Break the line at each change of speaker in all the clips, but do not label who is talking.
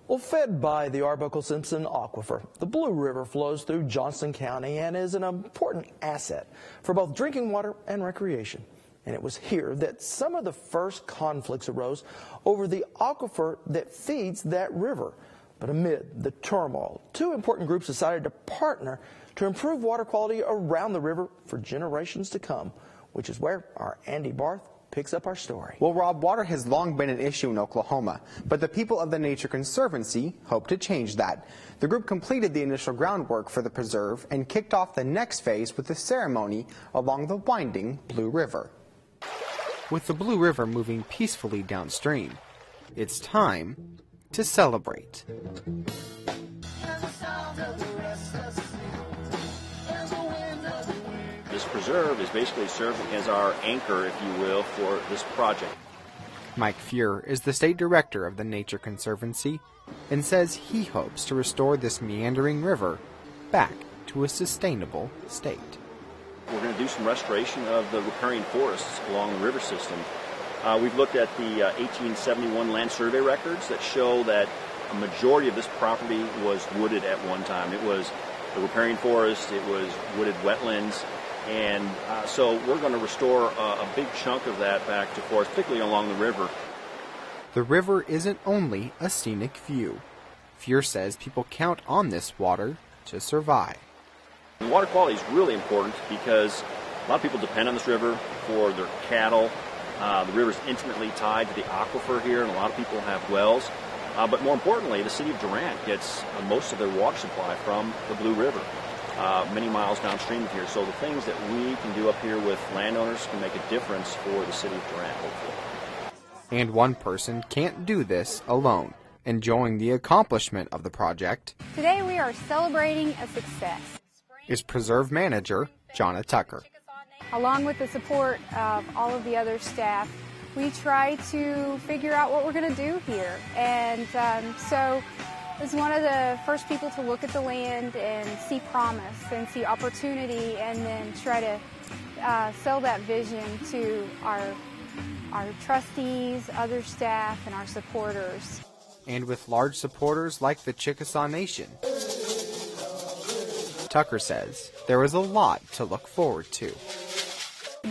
Well, fed by the Arbuckle-Simpson Aquifer, the Blue River flows through Johnston County and is an important asset for both drinking water and recreation. And it was here that some of the first conflicts arose over the aquifer that feeds that river. But amid the turmoil, two important groups decided to partner to improve water quality around the river for generations to come, which is where our Andy Barth picks up our story.
Well, Rob, water has long been an issue in Oklahoma, but the people of the Nature Conservancy hope to change that. The group completed the initial groundwork for the preserve and kicked off the next phase with a ceremony along the winding Blue River. With the Blue River moving peacefully downstream, it's time to celebrate.
This preserve is basically serving as our anchor, if you will, for this project.
Mike Fuhr is the state director of the Nature Conservancy and says he hopes to restore this meandering river back to a sustainable state.
We're going to do some restoration of the riparian forests along the river system. We've looked at the 1871 land survey records that show that a majority of this property was wooded at one time. It was the riparian forest, it was wooded wetlands, and so we're going to restore a big chunk of that back to forest, particularly along the river.
The river isn't only a scenic view. Fuhr says people count on this water to survive.
The water quality is really important because a lot of people depend on this river for their cattle. The river is intimately tied to the aquifer here, and a lot of people have wells. But more importantly, the city of Durant gets most of their water supply from the Blue River, many miles downstream of here. So the things that we can do up here with landowners can make a difference for the city of Durant, hopefully.
And one person can't do this alone. Enjoying the accomplishment of the project,
today we are celebrating a success,
is preserve manager Jonna Tucker.
Along with the support of all of the other staff, we try to figure out what we're going to do here. And so I was one of the first people to look at the land and see promise and see opportunity, and then try to sell that vision to our trustees, other staff, and our supporters.
And with large supporters like the Chickasaw Nation, Tucker says there is a lot to look forward to.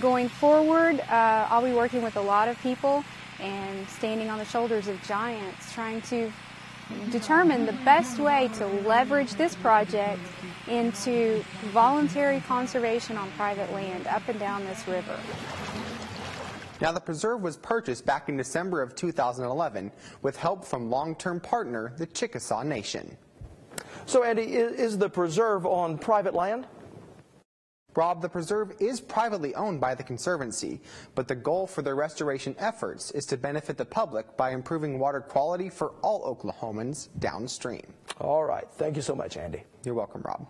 Going forward, I'll be working with a lot of people and standing on the shoulders of giants, trying to determine the best way to leverage this project into voluntary conservation on private land up and down this river.
Now, the preserve was purchased back in December of 2011 with help from long-term partner, the Chickasaw Nation.
So, Andy, is the preserve on private land?
Rob, the preserve is privately owned by the Conservancy, but the goal for their restoration efforts is to benefit the public by improving water quality for all Oklahomans downstream.
All right. Thank you so much, Andy.
You're welcome, Rob.